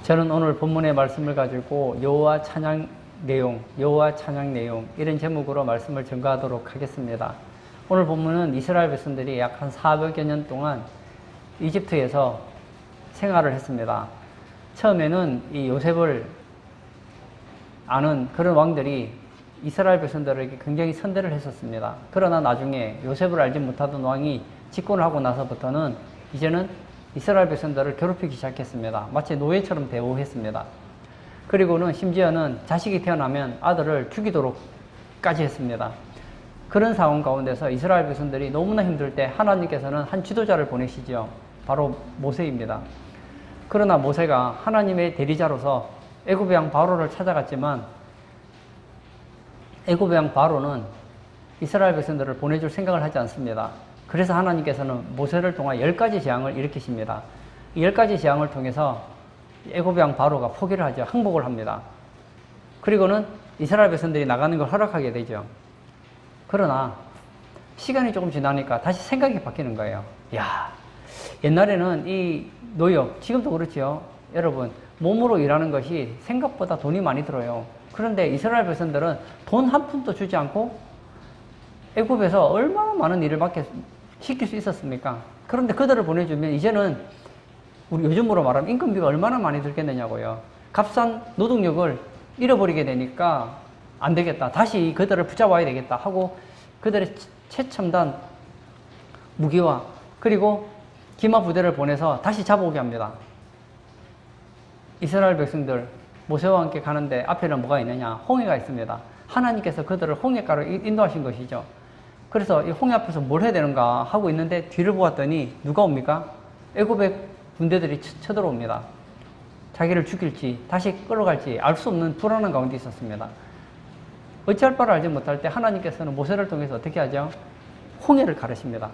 저는 오늘 본문의 말씀을 가지고 여호와 찬양 내용 이런 제목으로 말씀을 전가하도록 하겠습니다. 오늘 본문은 이스라엘 백성들이 약 한 400여 년 동안 이집트에서 생활을 했습니다. 처음에는 이 요셉을 아는 그런 왕들이 이스라엘 백성들에게 굉장히 선대를 했었습니다. 그러나 나중에 요셉을 알지 못하던 왕이 집권을 하고 나서부터는 이제는 이스라엘 백성들을 괴롭히기 시작했습니다. 마치 노예처럼 대우했습니다. 그리고는 심지어는 자식이 태어나면 아들을 죽이도록까지 했습니다. 그런 상황 가운데서 이스라엘 백성들이 너무나 힘들 때 하나님께서는 한 지도자를 보내시죠. 바로 모세입니다. 그러나 모세가 하나님의 대리자로서 애굽의 왕 바로를 찾아갔지만 애굽의 왕 바로는 이스라엘 백성들을 보내줄 생각을 하지 않습니다. 그래서 하나님께서는 모세를 통해 10가지 재앙을 일으키십니다. 이 10가지 재앙을 통해서 애굽의 왕 바로가 포기를 하죠. 항복을 합니다. 그리고는 이스라엘 백성들이 나가는 걸 허락하게 되죠. 그러나 시간이 조금 지나니까 다시 생각이 바뀌는 거예요. 야, 옛날에는 이 노역, 지금도 그렇죠. 여러분, 몸으로 일하는 것이 생각보다 돈이 많이 들어요. 그런데 이스라엘 백성들은 돈 한 푼도 주지 않고 애굽에서 얼마나 많은 일을 시킬 수 있었습니까? 그런데 그들을 보내주면 이제는 우리 요즘으로 말하면 인건비가 얼마나 많이 들겠느냐고요. 값싼 노동력을 잃어버리게 되니까 안 되겠다. 다시 그들을 붙잡아야 되겠다 하고 그들의 최첨단 무기와 그리고 기마 부대를 보내서 다시 잡아오게 합니다. 이스라엘 백성들 모세와 함께 가는데 앞에는 뭐가 있느냐? 홍해가 있습니다. 하나님께서 그들을 홍해가로 인도하신 것이죠. 그래서 이 홍해 앞에서 뭘 해야 되는가 하고 있는데 뒤를 보았더니 누가 옵니까? 애굽의 군대들이 쳐들어옵니다. 자기를 죽일지 다시 끌어갈지 알 수 없는 불안한 가운데 있었습니다. 어찌할 바를 알지 못할 때 하나님께서는 모세를 통해서 어떻게 하죠? 홍해를 가르십니다.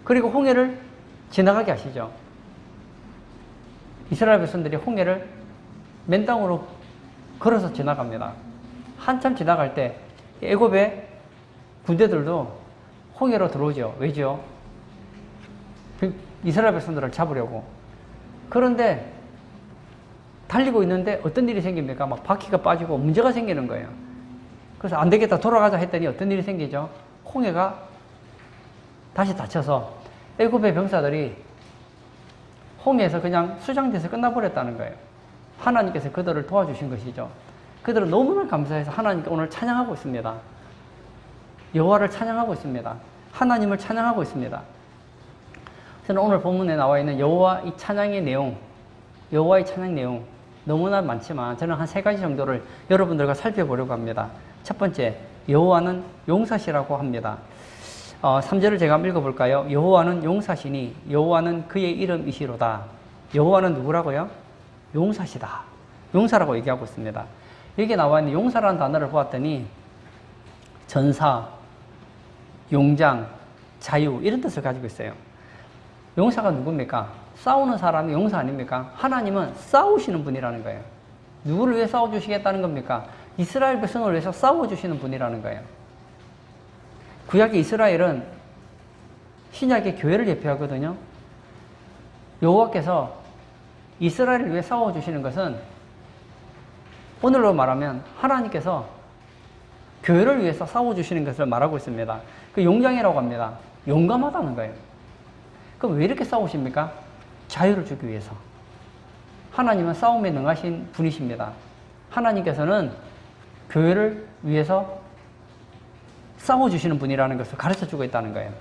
그리고 홍해를 지나가게 하시죠. 이스라엘 백성들이 홍해를 맨 땅으로 걸어서 지나갑니다. 한참 지나갈 때 애굽의 군대들도 홍해로 들어오죠. 왜죠? 이스라엘 백성들을 잡으려고. 그런데 달리고 있는데 어떤 일이 생깁니까? 막 바퀴가 빠지고 문제가 생기는 거예요. 그래서 안 되겠다 돌아가자 했더니 어떤 일이 생기죠? 홍해가 다시 닫혀서 애굽의 병사들이 홍해에서 그냥 수장돼서 끝나버렸다는 거예요. 하나님께서 그들을 도와주신 것이죠. 그들은 너무나 감사해서 하나님께 오늘 찬양하고 있습니다. 여호와를 찬양하고 있습니다. 하나님을 찬양하고 있습니다. 저는 오늘 본문에 나와 있는 여호와의 찬양 내용 너무나 많지만 저는 한 3가지 정도를 여러분들과 살펴보려고 합니다. 첫 번째, 여호와는 용사시라고 합니다. 3절을 제가 한번 읽어볼까요? 여호와는 용사시니 여호와는 그의 이름이시로다. 여호와는 누구라고요? 용사시다. 용사라고 얘기하고 있습니다. 여기에 나와 있는 용사라는 단어를 보았더니 전사, 용장, 자유 이런 뜻을 가지고 있어요. 용사가 누굽니까? 싸우는 사람이 용사 아닙니까? 하나님은 싸우시는 분이라는 거예요. 누구를 위해 싸워주시겠다는 겁니까? 이스라엘 백성을 위해서 싸워주시는 분이라는 거예요. 구약의 이스라엘은 신약의 교회를 예표하거든요. 여호와께서 이스라엘을 위해 싸워주시는 것은 오늘로 말하면 하나님께서 교회를 위해서 싸워주시는 것을 말하고 있습니다. 그 용장이라고 합니다. 용감하다는 거예요. 그럼 왜 이렇게 싸우십니까? 자유를 주기 위해서. 하나님은 싸움에 능하신 분이십니다. 하나님께서는 교회를 위해서 싸워주시는 분이라는 것을 가르쳐주고 있다는 거예요.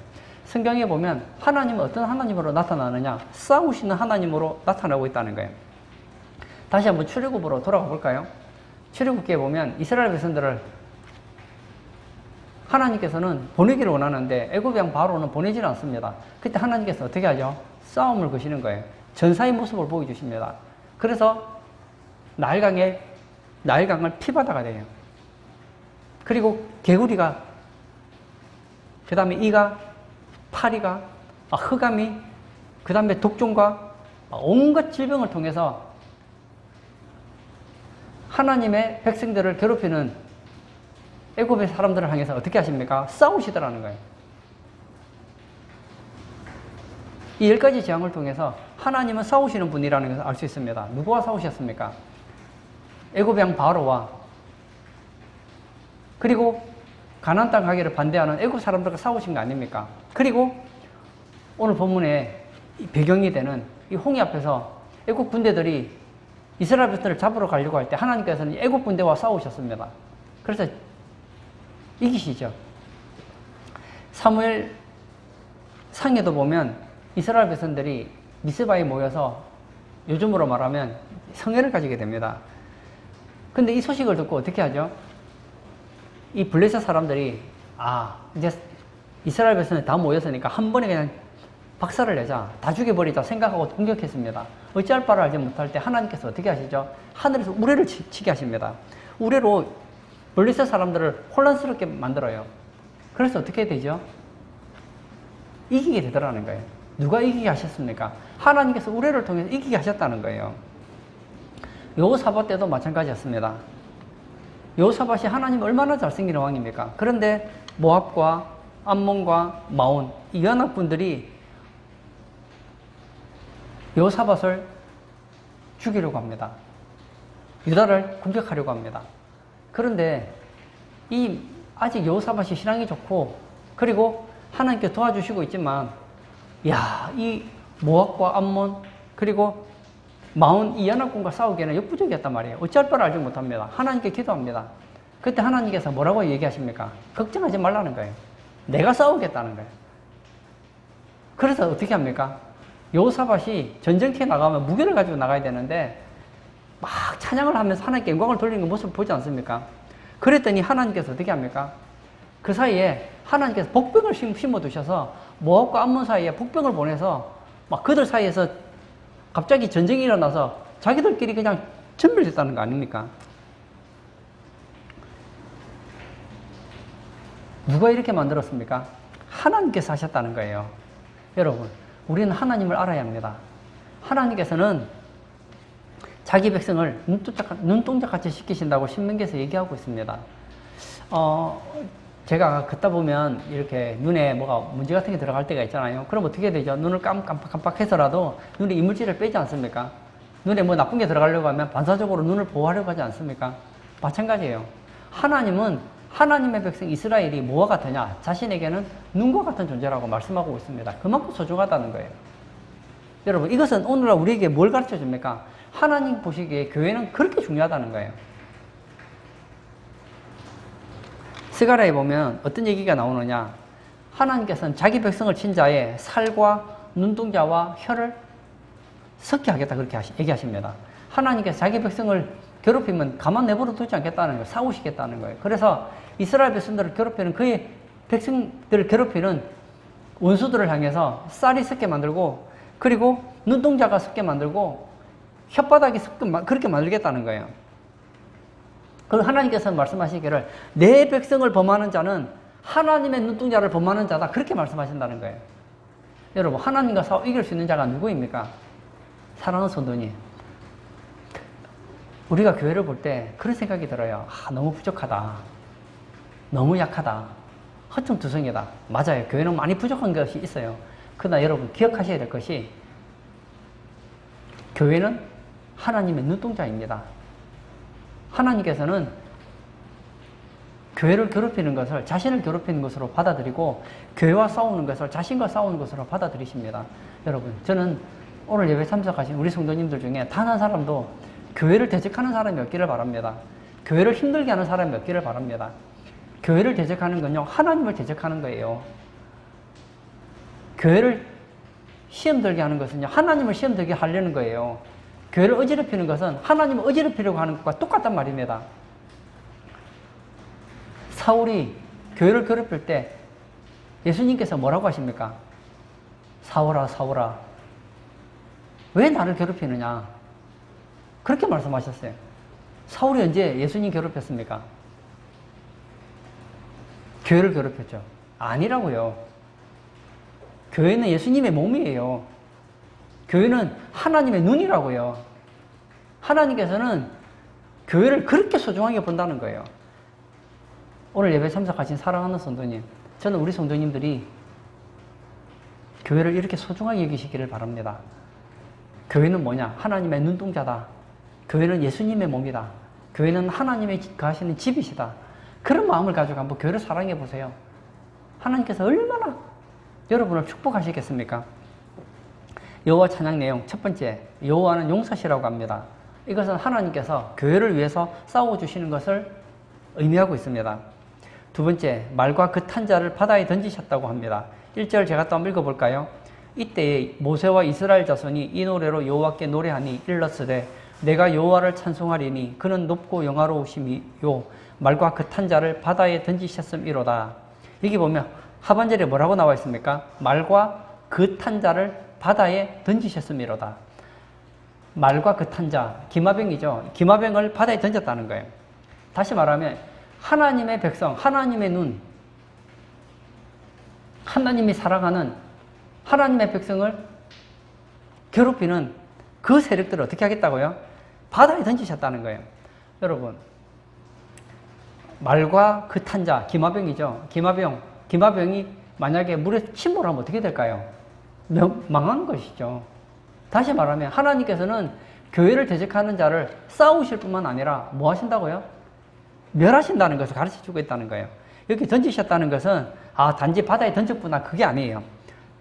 성경에 보면 하나님은 어떤 하나님으로 나타나느냐? 싸우시는 하나님으로 나타나고 있다는 거예요. 다시 한번 출애굽으로 돌아가 볼까요? 출애굽기에 보면 이스라엘 백성들을 하나님께서는 보내기를 원하는데 애굽의 왕 바로는 보내질 않습니다. 그때 하나님께서 어떻게 하죠? 싸움을 거시는 거예요. 전사의 모습을 보여주십니다. 그래서 나일강을 피바다가 돼요. 그리고 개구리가, 그 다음에 이가, 파리가, 흑암이, 그 다음에 독종과 온갖 질병을 통해서 하나님의 백성들을 괴롭히는 애굽의 사람들을 향해서 어떻게 하십니까? 싸우시더라는 거예요. 이 10가지 재앙을 통해서 하나님은 싸우시는 분이라는 것을 알 수 있습니다. 누구와 싸우셨습니까? 애굽 왕 바로와 그리고 가나안 땅 가기를 반대하는 애굽 사람들과 싸우신 거 아닙니까? 그리고 오늘 본문의 배경이 되는 이 홍해 앞에서 애굽 군대들이 이스라엘 백성을 잡으러 가려고 할 때 하나님께서는 애굽 군대와 싸우셨습니다. 그래서 이기시죠. 사무엘 상에도 보면 이스라엘 백성들이 미스바에 모여서 요즘으로 말하면 성회를 가지게 됩니다. 근데 이 소식을 듣고 어떻게 하죠? 이 블레셋 사람들이 이제 이스라엘 백성이 다 모였으니까 한 번에 그냥 박살을 내자, 다 죽여버리자 생각하고 공격했습니다. 어찌할 바를 알지 못할 때 하나님께서 어떻게 하시죠? 하늘에서 우레를 치게 하십니다. 우레로 블레셋 사람들을 혼란스럽게 만들어요. 그래서 어떻게 되죠? 이기게 되더라는 거예요. 누가 이기게 하셨습니까? 하나님께서 우레를 통해서 이기게 하셨다는 거예요. 여호사밧 때도 마찬가지였습니다. 여호사밧이 하나님 얼마나 잘생긴 왕입니까? 그런데 모압과 암몬과 마온 이 연합군들이 여호사밧을 죽이려고 합니다. 유다를 공격하려고 합니다. 그런데 아직 여호사밧이 신앙이 좋고 그리고 하나님께 도와주시고 있지만 이 모압과 암몬 그리고 마온 이 연합군과 싸우기에는 역부족이었단 말이에요. 어찌할 바를 알지 못합니다. 하나님께 기도합니다. 그때 하나님께서 뭐라고 얘기하십니까? 걱정하지 말라는 거예요. 내가 싸우겠다는 거예요. 그래서 어떻게 합니까? 여호사밧이 전쟁터에 나가면 무기를 가지고 나가야 되는데 막 찬양을 하면서 하나님께 영광을 돌리는 모습을 보지 않습니까? 그랬더니 하나님께서 어떻게 합니까? 그 사이에 하나님께서 복병을 심어두셔서 모압과 암몬 사이에 복병을 보내서 막 그들 사이에서 갑자기 전쟁이 일어나서 자기들끼리 그냥 전멸됐다는 거 아닙니까? 누가 이렇게 만들었습니까? 하나님께서 하셨다는 거예요. 여러분, 우리는 하나님을 알아야 합니다. 하나님께서는 자기 백성을 눈동자같이 시키신다고 신명기에서 얘기하고 있습니다. 제가 걷다 보면 이렇게 눈에 뭐가 문제 같은 게 들어갈 때가 있잖아요. 그럼 어떻게 되죠? 눈을 깜빡해서라도 눈에 이물질을 빼지 않습니까? 눈에 뭐 나쁜 게 들어가려고 하면 반사적으로 눈을 보호하려고 하지 않습니까? 마찬가지예요. 하나님은 하나님의 백성 이스라엘이 뭐와 같으냐? 자신에게는 눈과 같은 존재라고 말씀하고 있습니다. 그만큼 소중하다는 거예요. 여러분, 이것은 오늘날 우리에게 뭘 가르쳐 줍니까? 하나님 보시기에 교회는 그렇게 중요하다는 거예요. 스가랴에 보면 어떤 얘기가 나오느냐? 하나님께서는 자기 백성을 친 자의 살과 눈동자와 혀를 섞게 하겠다 그렇게 얘기하십니다. 하나님께서 자기 백성을 괴롭히면 가만 내버려 두지 않겠다는 거예요. 싸우시겠다는 거예요. 그래서 이스라엘 백성들을 괴롭히는 그의 백성들을 괴롭히는 원수들을 향해서 쌀이 섞게 만들고 그리고 눈동자가 섞게 만들고 혓바닥이 그렇게 만들겠다는 거예요. 그리고 하나님께서는 말씀하시기를 내 백성을 범하는 자는 하나님의 눈동자를 범하는 자다 그렇게 말씀하신다는 거예요. 여러분, 하나님과 싸워 이길 수 있는 자가 누구입니까? 사랑하는 성도님, 우리가 교회를 볼 때 그런 생각이 들어요. 너무 부족하다. 너무 약하다. 허청투성이다. 맞아요. 교회는 많이 부족한 것이 있어요. 그러나 여러분 기억하셔야 될 것이 교회는 하나님의 눈동자입니다. 하나님께서는 교회를 괴롭히는 것을 자신을 괴롭히는 것으로 받아들이고 교회와 싸우는 것을 자신과 싸우는 것으로 받아들이십니다. 여러분, 저는 오늘 예배 참석하신 우리 성도님들 중에 단 한 사람도 교회를 대적하는 사람이 없기를 바랍니다. 교회를 힘들게 하는 사람이 없기를 바랍니다. 교회를 대적하는 건요, 하나님을 대적하는 거예요. 교회를 시험 들게 하는 것은요, 하나님을 시험 들게 하려는 거예요. 교회를 어지럽히는 것은 하나님을 어지럽히려고 하는 것과 똑같단 말입니다. 사울이 교회를 괴롭힐 때 예수님께서 뭐라고 하십니까? 사울아, 사울아, 왜 나를 괴롭히느냐? 그렇게 말씀하셨어요. 사울이 언제 예수님 괴롭혔습니까? 교회를 괴롭혔죠. 아니라고요. 교회는 예수님의 몸이에요. 교회는 하나님의 눈이라고요. 하나님께서는 교회를 그렇게 소중하게 본다는 거예요. 오늘 예배 참석하신 사랑하는 성도님, 저는 우리 성도님들이 교회를 이렇게 소중하게 여기시기를 바랍니다. 교회는 뭐냐? 하나님의 눈동자다. 교회는 예수님의 몸이다. 교회는 하나님의 거하시는 집이시다. 그런 마음을 가지고 한번 교회를 사랑해 보세요. 하나님께서 얼마나 여러분을 축복하시겠습니까? 여호와 찬양 내용 첫 번째, 여호와는 용사시라고 합니다. 이것은 하나님께서 교회를 위해서 싸워주시는 것을 의미하고 있습니다. 두 번째, 말과 그 탄자를 바다에 던지셨다고 합니다. 1절 제가 또 한번 읽어볼까요? 이때에 모세와 이스라엘 자손이 이 노래로 여호와께 노래하니 일렀으되 내가 여호와를 찬송하리니 그는 높고 영화로우심이요 말과 그 탄자를 바다에 던지셨음이로다. 여기 보면 하반절에 뭐라고 나와 있습니까? 말과 그 탄자를 바다에 던지셨음이로다. 말과 그 탄자, 기마병이죠. 기마병을 바다에 던졌다는 거예요. 다시 말하면 하나님의 백성, 하나님의 눈, 하나님이 사랑하는 하나님의 백성을 괴롭히는 그 세력들을 어떻게 하겠다고요? 바다에 던지셨다는 거예요. 여러분, 말과 그 탄자, 기마병이죠. 기마병이 만약에 물에 침몰하면 어떻게 될까요? 망하는 것이죠. 다시 말하면 하나님께서는 교회를 대적하는 자를 싸우실 뿐만 아니라 뭐 하신다고요? 멸하신다는 것을 가르쳐 주고 있다는 거예요. 이렇게 던지셨다는 것은 단지 바다에 던졌구나 그게 아니에요.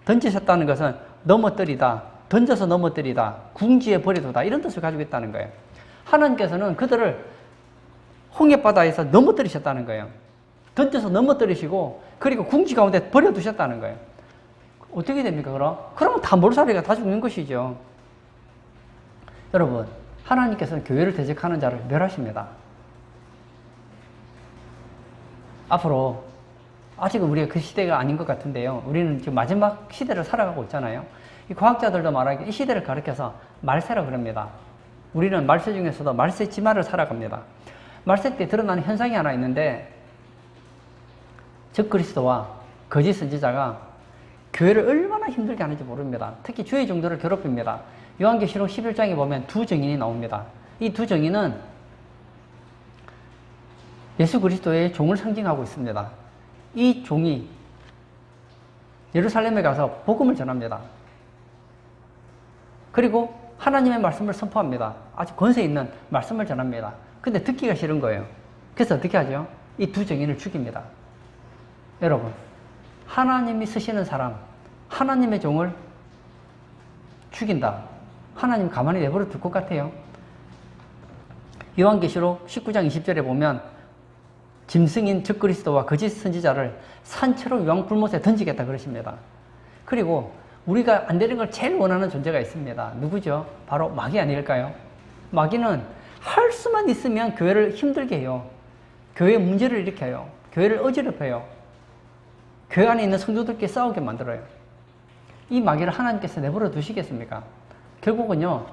던지셨다는 것은 넘어뜨리다, 던져서 넘어뜨리다, 궁지에 버려두다 이런 뜻을 가지고 있다는 거예요. 하나님께서는 그들을 홍해바다에서 넘어뜨리셨다는 거예요. 던져서 넘어뜨리시고 그리고 궁지 가운데 버려두셨다는 거예요. 어떻게 됩니까 그럼? 그러면 다 몰살이가 다 죽는 것이죠. 여러분, 하나님께서는 교회를 대적하는 자를 멸하십니다. 앞으로 아직은 우리가 그 시대가 아닌 것 같은데요. 우리는 지금 마지막 시대를 살아가고 있잖아요. 이 과학자들도 말하기에 이 시대를 가리켜서 말세라 그럽니다. 우리는 말세 중에서도 말세 지마를 살아갑니다. 말세 때 드러나는 현상이 하나 있는데 적그리스도와 거짓 선지자가 교회를 얼마나 힘들게 하는지 모릅니다. 특히 주의 종들을 괴롭힙니다. 요한계시록 11장에 보면 두 증인이 나옵니다. 이 두 증인은 예수 그리스도의 종을 상징하고 있습니다. 이 종이 예루살렘에 가서 복음을 전합니다. 그리고 하나님의 말씀을 선포합니다. 아주 권세 있는 말씀을 전합니다. 근데 듣기가 싫은 거예요. 그래서 어떻게 하죠? 이 두 증인을 죽입니다. 여러분, 하나님이 쓰시는 사람, 하나님의 종을 죽인다. 하나님 가만히 내버려 둘 것 같아요? 요한계시록 19장 20절에 보면 짐승인 적그리스도와 거짓 선지자를 산채로 유황불못에 던지겠다 그러십니다. 그리고 우리가 안 되는 걸 제일 원하는 존재가 있습니다. 누구죠? 바로 마귀 아닐까요? 마귀는 할 수만 있으면 교회를 힘들게 해요. 교회에 문제를 일으켜요. 교회를 어지럽혀요. 교회 안에 있는 성도들끼리 싸우게 만들어요. 이 마귀를 하나님께서 내버려 두시겠습니까? 결국은요,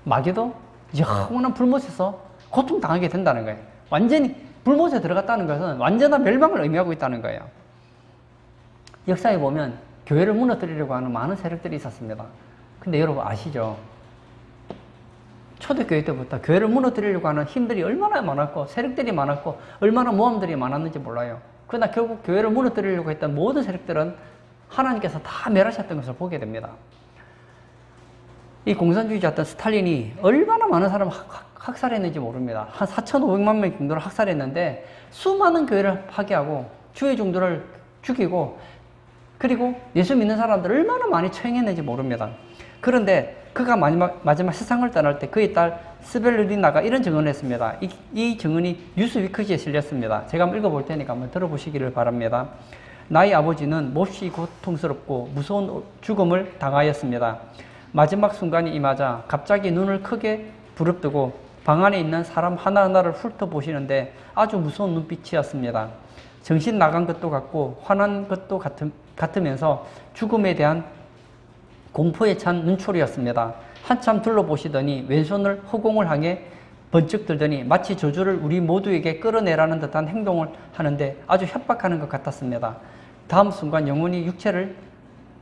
마귀도 영원한 불못에서 고통당하게 된다는 거예요. 완전히 불못에 들어갔다는 것은 완전한 멸망을 의미하고 있다는 거예요. 역사에 보면 교회를 무너뜨리려고 하는 많은 세력들이 있었습니다. 근데 여러분 아시죠? 초대교회 때부터 교회를 무너뜨리려고 하는 힘들이 얼마나 많았고 세력들이 많았고 얼마나 모함들이 많았는지 몰라요. 그러나 결국 교회를 무너뜨리려고 했던 모든 세력들은 하나님께서 다 멸하셨던 것을 보게 됩니다. 이 공산주의자였던 스탈린이 얼마나 많은 사람을 학살했는지 모릅니다. 한 4,500만 명 정도를 학살했는데 수많은 교회를 파괴하고 주의 종들을 죽이고 그리고 예수 믿는 사람들을 얼마나 많이 처형했는지 모릅니다. 그런데 그가 마지막 세상을 떠날 때 그의 딸 스벨르리나가 이런 증언을 했습니다. 이 증언이 뉴스위크지에 실렸습니다. 제가 한번 읽어볼 테니까 한번 들어보시기를 바랍니다. 나의 아버지는 몹시 고통스럽고 무서운 죽음을 당하였습니다. 마지막 순간이 임하자 갑자기 눈을 크게 부릅뜨고 방 안에 있는 사람 하나하나를 훑어보시는데 아주 무서운 눈빛이었습니다. 정신 나간 것도 같고 화난 것도 같으면서 죽음에 대한 공포에 찬 눈초리였습니다. 한참 둘러보시더니 왼손을 허공을 향해 번쩍 들더니 마치 저주를 우리 모두에게 끌어내라는 듯한 행동을 하는데 아주 협박하는 것 같았습니다. 다음 순간 영혼이 육체를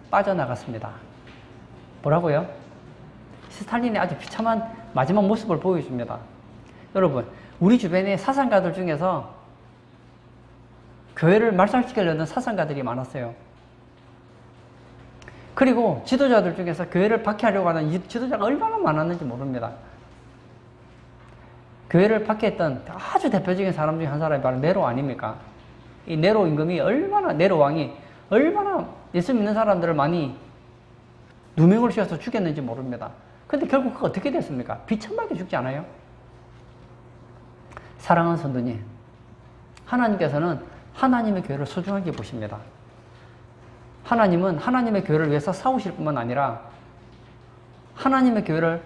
빠져나갔습니다. 뭐라고요? 스탈린이 아주 비참한 마지막 모습을 보여줍니다. 여러분, 우리 주변에 사상가들 중에서 교회를 말살시키려는 사상가들이 많았어요. 그리고 지도자들 중에서 교회를 박해하려고 하는 지도자가 얼마나 많았는지 모릅니다. 교회를 박해했던 아주 대표적인 사람 중에 한 사람이 바로 네로 아닙니까? 이 네로 임금이 네로 왕이 얼마나 예수 믿는 사람들을 많이 누명을 씌워서 죽였는지 모릅니다. 근데 결국 그거 어떻게 됐습니까? 비천하게 죽지 않아요? 사랑하는 성도님, 하나님께서는 하나님의 교회를 소중하게 보십니다. 하나님은 하나님의 교회를 위해서 싸우실 뿐만 아니라 하나님의 교회를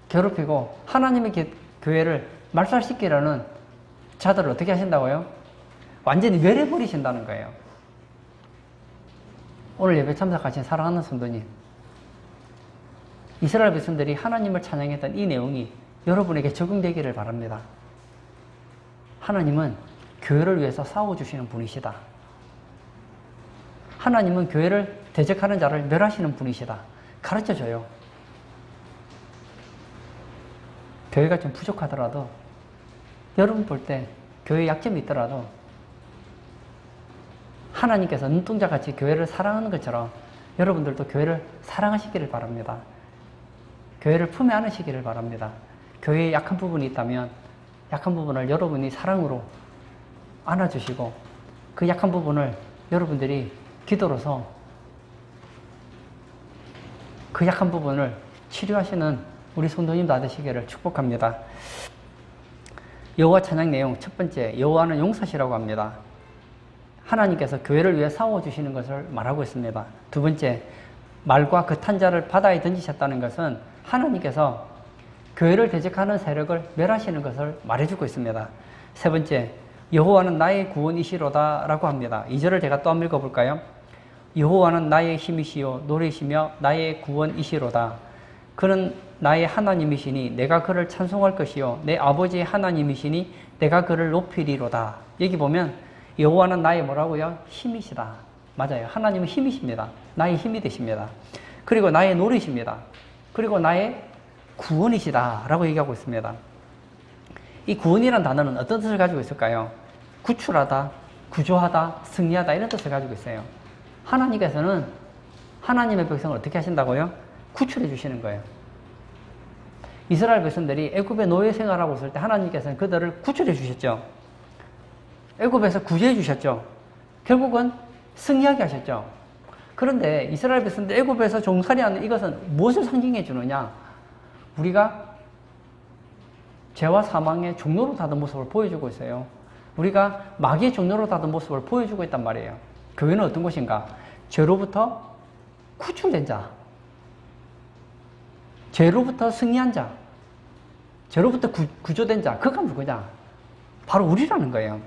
괴롭히고 하나님의 교회를 말살시키려는 자들을 어떻게 하신다고요? 완전히 멸해버리신다는 거예요. 오늘 예배 참석하신 사랑하는 성도님, 이스라엘 백성들이 하나님을 찬양했던 이 내용이 여러분에게 적용되기를 바랍니다. 하나님은 교회를 위해서 싸워주시는 분이시다. 하나님은 교회를 대적하는 자를 멸하시는 분이시다. 가르쳐줘요. 교회가 좀 부족하더라도, 여러분 볼 때 교회에 약점이 있더라도 하나님께서 눈동자같이 교회를 사랑하는 것처럼 여러분들도 교회를 사랑하시기를 바랍니다. 교회를 품에 안으시기를 바랍니다. 교회에 약한 부분이 있다면 약한 부분을 여러분이 사랑으로 안아주시고 그 약한 부분을 여러분들이 기도로서 그 약한 부분을 치료하시는 우리 성도님도 되시기를 축복합니다. 여호와 찬양 내용 첫 번째, 여호와는 용사시라고 합니다. 하나님께서 교회를 위해 싸워주시는 것을 말하고 있습니다. 두 번째, 말과 그 탄자를 바다에 던지셨다는 것은 하나님께서 교회를 대적하는 세력을 멸하시는 것을 말해주고 있습니다. 세 번째, 여호와는 나의 구원이시로다 라고 합니다. 2절을 제가 또 한번 읽어볼까요? 여호와는 나의 힘이시요 노래시며 나의 구원이시로다. 그는 나의 하나님이시니 내가 그를 찬송할 것이요 내 아버지의 하나님이시니 내가 그를 높이리로다. 여기 보면 여호와는 나의 뭐라고요? 힘이시다. 맞아요. 하나님은 힘이십니다. 나의 힘이 되십니다. 그리고 나의 노래십니다. 그리고 나의 구원이시다 라고 얘기하고 있습니다. 이 구원이라는 단어는 어떤 뜻을 가지고 있을까요? 구출하다, 구조하다, 승리하다 이런 뜻을 가지고 있어요. 하나님께서는 하나님의 백성을 어떻게 하신다고요? 구출해 주시는 거예요. 이스라엘 백성들이 애굽의 노예 생활하고 있을 때 하나님께서는 그들을 구출해 주셨죠. 애굽에서 구제해 주셨죠. 결국은 승리하게 하셨죠. 그런데 이스라엘 백성들 애굽에서 종살이하는 이것은 무엇을 상징해 주느냐? 우리가 죄와 사망의 종로로 타던 모습을 보여주고 있어요. 우리가 마귀의 종로로 타던 모습을 보여주고 있단 말이에요. 교회는 어떤 곳인가? 죄로부터 구출된 자, 죄로부터 승리한 자, 죄로부터 구조된 자, 그가 누구냐? 바로 우리라는 거예요.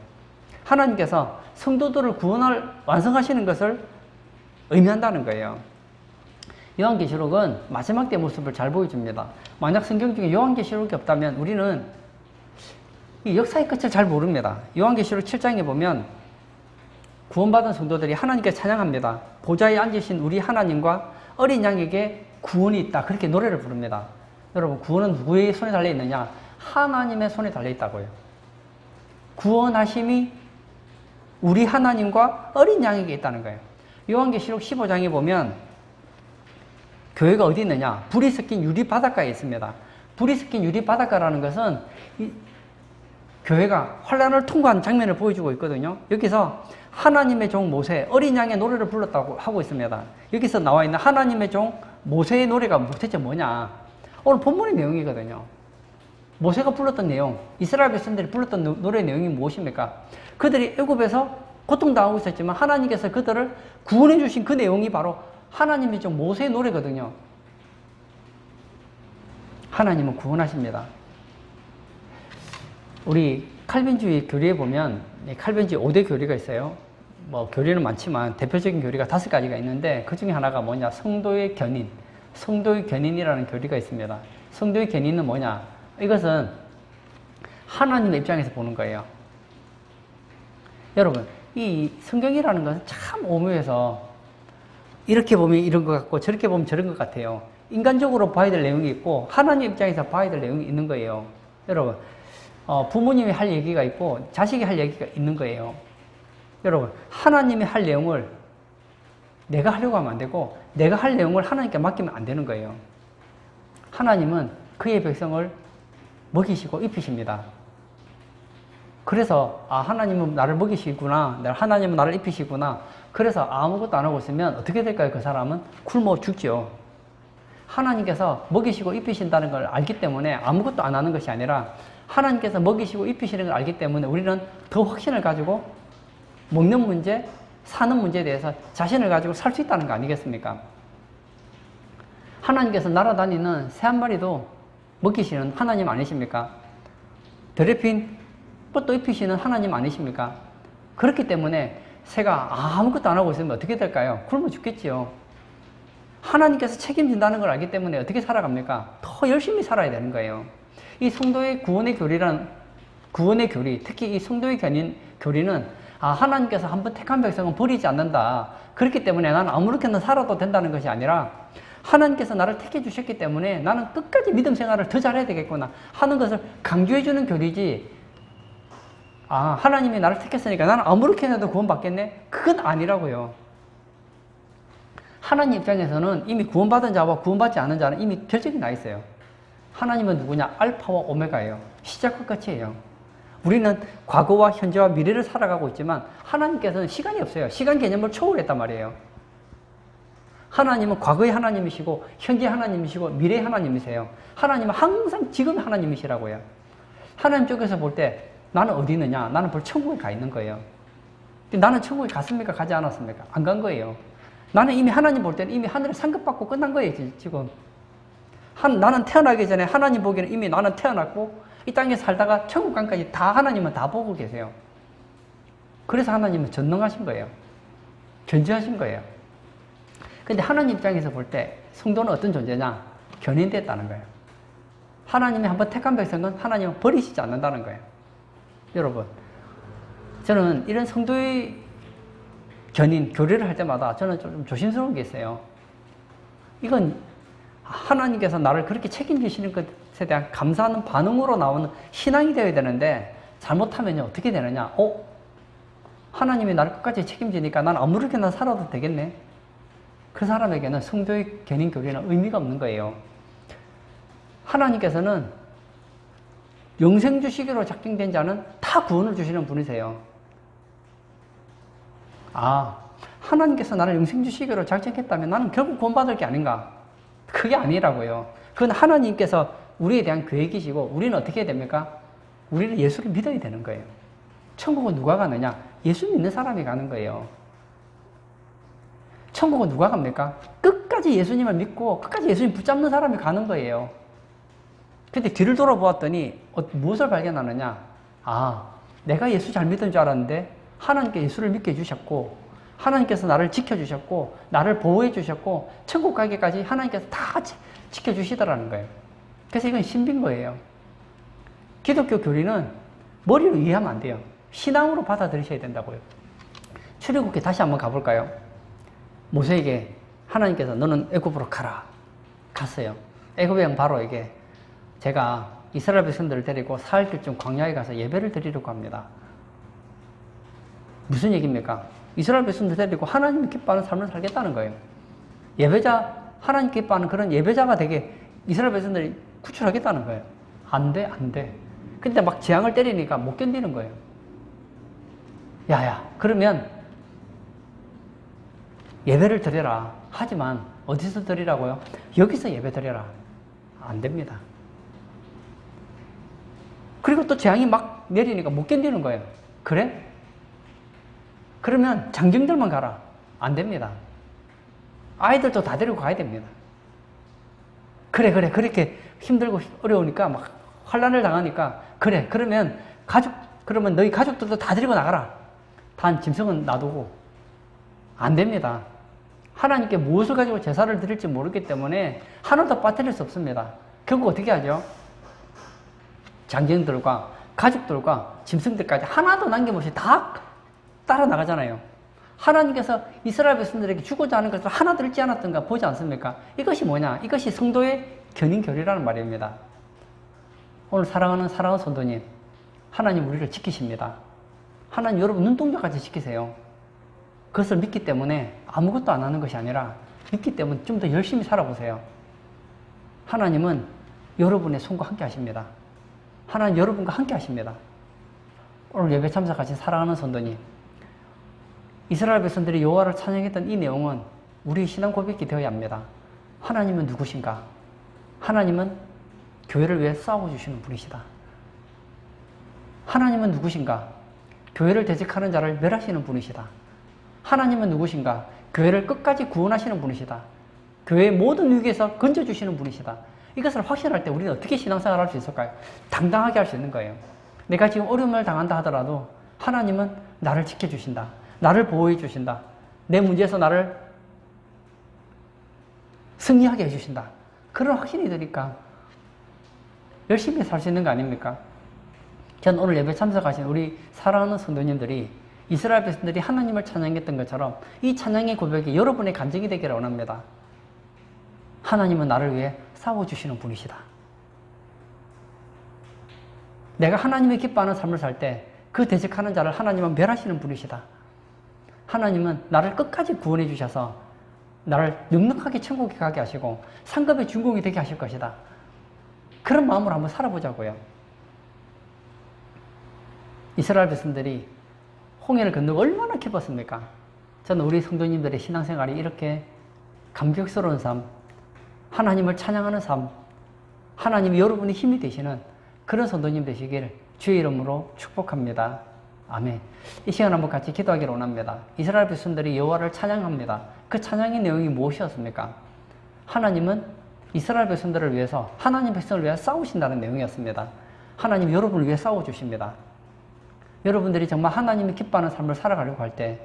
하나님께서 성도들을 완성하시는 것을 의미한다는 거예요. 요한계시록은 마지막 때 모습을 잘 보여줍니다. 만약 성경 중에 요한계시록이 없다면 우리는 이 역사의 끝을 잘 모릅니다. 요한계시록 7장에 보면 구원받은 성도들이 하나님께 찬양합니다. 보좌에 앉으신 우리 하나님과 어린 양에게 구원이 있다. 그렇게 노래를 부릅니다. 여러분, 구원은 누구의 손에 달려있느냐? 하나님의 손에 달려있다고요. 구원하심이 우리 하나님과 어린 양에게 있다는 거예요. 요한계시록 15장에 보면 교회가 어디 있느냐? 불이 섞인 유리 바닷가에 있습니다. 불이 섞인 유리 바닷가라는 것은 교회가 환란을 통과한 장면을 보여주고 있거든요. 여기서 하나님의 종 모세, 어린 양의 노래를 불렀다고 하고 있습니다. 여기서 나와 있는 하나님의 종 모세의 노래가 도대체 뭐냐? 오늘 본문의 내용이거든요. 모세가 불렀던 내용, 이스라엘 백성들이 불렀던 노래의 내용이 무엇입니까? 그들이 애굽에서 고통당하고 있었지만 하나님께서 그들을 구원해 주신 그 내용이 바로 하나님의 종 모세의 노래거든요. 하나님은 구원하십니다. 우리 칼빈주의 교리에 보면 칼빈주의 5대 교리가 있어요. 뭐 교리는 많지만 대표적인 교리가 5가지가 있는데 그 중에 하나가 뭐냐? 성도의 견인. 성도의 견인이라는 교리가 있습니다. 성도의 견인은 뭐냐? 이것은 하나님의 입장에서 보는 거예요. 여러분, 이 성경이라는 것은 참 오묘해서 이렇게 보면 이런 것 같고 저렇게 보면 저런 것 같아요. 인간적으로 봐야 될 내용이 있고 하나님 입장에서 봐야 될 내용이 있는 거예요. 여러분, 부모님이 할 얘기가 있고 자식이 할 얘기가 있는 거예요. 여러분, 하나님이 할 내용을 내가 하려고 하면 안 되고 내가 할 내용을 하나님께 맡기면 안 되는 거예요. 하나님은 그의 백성을 먹이시고 입히십니다. 그래서 하나님은 나를 먹이시구나, 하나님은 나를 입히시구나. 그래서 아무것도 안 하고 있으면 어떻게 될까요? 그 사람은 굶어 죽죠. 하나님께서 먹이시고 입히신다는 걸 알기 때문에 아무것도 안 하는 것이 아니라 하나님께서 먹이시고 입히시는 걸 알기 때문에 우리는 더 확신을 가지고 먹는 문제, 사는 문제에 대해서 자신을 가지고 살 수 있다는 거 아니겠습니까? 하나님께서 날아다니는 새 한 마리도 먹이시는 하나님 아니십니까? 더럽힌 뻗도 입히시는 하나님 아니십니까? 그렇기 때문에 새가 아무것도 안 하고 있으면 어떻게 될까요? 굶어 죽겠지요. 하나님께서 책임진다는 걸 알기 때문에 어떻게 살아갑니까? 더 열심히 살아야 되는 거예요. 이 성도의 구원의 교리, 특히 이 성도의 교리는 하나님께서 한번 택한 백성은 버리지 않는다. 그렇기 때문에 나는 아무렇게나 살아도 된다는 것이 아니라 하나님께서 나를 택해 주셨기 때문에 나는 끝까지 믿음 생활을 더 잘해야 되겠구나 하는 것을 강조해 주는 교리지, 하나님이 나를 택했으니까 나는 아무렇게나 해도 구원받겠네? 그건 아니라고요. 하나님 입장에서는 이미 구원받은 자와 구원받지 않은 자는 이미 결정이 나 있어요. 하나님은 누구냐? 알파와 오메가예요. 시작과 끝이에요. 우리는 과거와 현재와 미래를 살아가고 있지만 하나님께서는 시간이 없어요. 시간 개념을 초월했단 말이에요. 하나님은 과거의 하나님이시고 현재 하나님이시고 미래의 하나님이세요. 하나님은 항상 지금 하나님이시라고요. 하나님 쪽에서 볼 때 나는 어디 있느냐? 나는 벌써 천국에 가 있는 거예요. 나는 천국에 갔습니까? 가지 않았습니까? 안 간 거예요. 나는 이미 하나님 볼 때는 이미 하늘에 상급받고 끝난 거예요, 지금. 나는 태어나기 전에 하나님 보기에는 이미 나는 태어났고 이 땅에 살다가 천국간까지 다 하나님은 다 보고 계세요. 그래서 하나님은 전능하신 거예요. 전지하신 거예요. 근데 하나님 입장에서 볼 때 성도는 어떤 존재냐? 견인됐다는 거예요. 하나님이 한번 택한 백성은 하나님은 버리시지 않는다는 거예요. 여러분, 저는 이런 성도의 교리를 할 때마다 저는 좀 조심스러운 게 있어요. 이건 하나님께서 나를 그렇게 책임지시는 것에 대한 감사하는 반응으로 나오는 신앙이 되어야 되는데 잘못하면 어떻게 되느냐? 하나님이 나를 끝까지 책임지니까 난 아무렇게나 살아도 되겠네? 그 사람에게는 성도의 견인 교리는 의미가 없는 거예요. 하나님께서는 영생 주시기로 작정된 자는 다 구원을 주시는 분이세요. 하나님께서 나를 영생 주시기로 작정했다면 나는 결국 구원받을 게 아닌가? 그게 아니라고요. 그건 하나님께서 우리에 대한 계획이시고 우리는 어떻게 해야 됩니까? 우리는 예수를 믿어야 되는 거예요. 천국은 누가 가느냐? 예수 믿는 사람이 가는 거예요. 천국은 누가 갑니까? 끝까지 예수님을 믿고 끝까지 예수님 붙잡는 사람이 가는 거예요. 근데 뒤를 돌아보았더니 무엇을 발견하느냐? 내가 예수 잘 믿은 줄 알았는데 하나님께 예수를 믿게 해주셨고 하나님께서 나를 지켜주셨고 나를 보호해 주셨고 천국 가기까지 하나님께서 다 지켜주시더라는 거예요. 그래서 이건 신비인 거예요. 기독교 교리는 머리로 이해하면 안 돼요. 신앙으로 받아들이셔야 된다고요. 출애굽기 다시 한번 가볼까요? 모세에게 하나님께서 너는 애굽으로 가라. 갔어요. 애굽의 왕 바로에게 제가 이스라엘 백성들을 데리고 4일쯤 광야에 가서 예배를 드리려고 합니다. 무슨 얘기입니까? 이스라엘 백성들 데리고 하나님 기뻐하는 삶을 살겠다는 거예요. 하나님 기뻐하는 그런 예배자가 되게 이스라엘 백성들이 구출하겠다는 거예요. 안 돼. 근데 막 재앙을 때리니까 못 견디는 거예요. 그러면 예배를 드려라. 하지만 어디서 드리라고요? 여기서 예배 드려라. 안 됩니다. 그리고 또 재앙이 막 내리니까 못 견디는 거예요. 그래? 그러면 장정들만 가라. 안 됩니다. 아이들도 다 데리고 가야 됩니다. 그래. 그렇게 힘들고 어려우니까 막 환난을 당하니까 그러면 너희 가족들도 다 데리고 나가라. 단 짐승은 놔두고. 안 됩니다. 하나님께 무엇을 가지고 제사를 드릴지 모르기 때문에 하나도 빠뜨릴 수 없습니다. 결국 어떻게 하죠? 장정들과 가족들과 짐승들까지 하나도 남김없이 다 따라 나가잖아요. 하나님께서 이스라엘 백성들에게 주고자 하는 것을 하나도 잃지 않았던가 보지 않습니까? 이것이 뭐냐? 이것이 성도의 견인교리라는 말입니다. 오늘 사랑하는 성도님, 하나님 우리를 지키십니다. 하나님 여러분 눈동자까지 지키세요. 그것을 믿기 때문에 아무것도 안 하는 것이 아니라 믿기 때문에 좀 더 열심히 살아보세요. 하나님은 여러분의 손과 함께 하십니다. 하나님 여러분과 함께 하십니다. 오늘 예배 참석하신 사랑하는 성도님, 이스라엘 백성들이 여호와를 찬양했던 이 내용은 우리 신앙 고백이 되어야 합니다. 하나님은 누구신가? 하나님은 교회를 위해 싸워주시는 분이시다. 하나님은 누구신가? 교회를 대적하는 자를 멸하시는 분이시다. 하나님은 누구신가? 교회를 끝까지 구원하시는 분이시다. 교회의 모든 위기에서 건져주시는 분이시다. 이것을 확신할 때 우리는 어떻게 신앙생활을 할 수 있을까요? 당당하게 할 수 있는 거예요. 내가 지금 어려움을 당한다 하더라도 하나님은 나를 지켜주신다. 나를 보호해 주신다. 내 문제에서 나를 승리하게 해주신다. 그런 확신이 드니까 열심히 살 수 있는 거 아닙니까? 전 오늘 예배 참석하신 우리 사랑하는 성도님들이 이스라엘 백성들이 하나님을 찬양했던 것처럼 이 찬양의 고백이 여러분의 간증이 되기를 원합니다. 하나님은 나를 위해 싸워주시는 분이시다. 내가 하나님의 기뻐하는 삶을 살 때 그 대적하는 자를 하나님은 멸하시는 분이시다. 하나님은 나를 끝까지 구원해 주셔서 나를 넉넉하게 천국에 가게 하시고 상급의 주인공이 되게 하실 것이다. 그런 마음으로 한번 살아보자고요. 이스라엘 백성들이 홍해를 건너고 얼마나 기뻤습니까? 저는 우리 성도님들의 신앙생활이 이렇게 감격스러운 삶, 하나님을 찬양하는 삶, 하나님이 여러분의 힘이 되시는 그런 성도님 되시길 주의 이름으로 축복합니다. 아멘. 이 시간 한번 같이 기도하기를 원합니다. 이스라엘 백성들이 여호와를 찬양합니다. 그 찬양의 내용이 무엇이었습니까? 하나님은 이스라엘 백성들을 위해서, 하나님 백성을 위해 싸우신다는 내용이었습니다. 하나님 여러분을 위해 싸워주십니다. 여러분들이 정말 하나님이 기뻐하는 삶을 살아가려고 할 때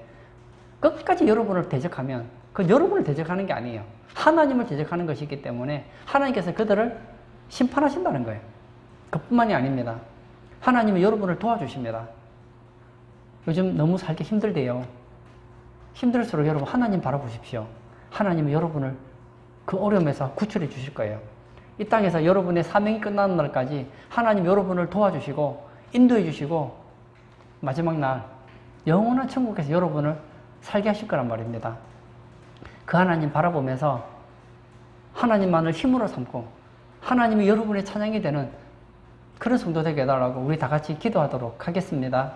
끝까지 여러분을 대적하면 그 여러분을 대적하는 게 아니에요. 하나님을 대적하는 것이기 때문에 하나님께서 그들을 심판하신다는 거예요. 그뿐만이 아닙니다. 하나님은 여러분을 도와주십니다. 요즘 너무 살기 힘들대요. 힘들수록 여러분 하나님 바라보십시오. 하나님은 여러분을 그 어려움에서 구출해 주실 거예요. 이 땅에서 여러분의 사명이 끝나는 날까지 하나님 여러분을 도와주시고 인도해 주시고 마지막 날 영원한 천국에서 여러분을 살게 하실 거란 말입니다. 그 하나님 바라보면서 하나님만을 힘으로 삼고 하나님이 여러분의 찬양이 되는 그런 성도 되게 해달라고 우리 다 같이 기도하도록 하겠습니다.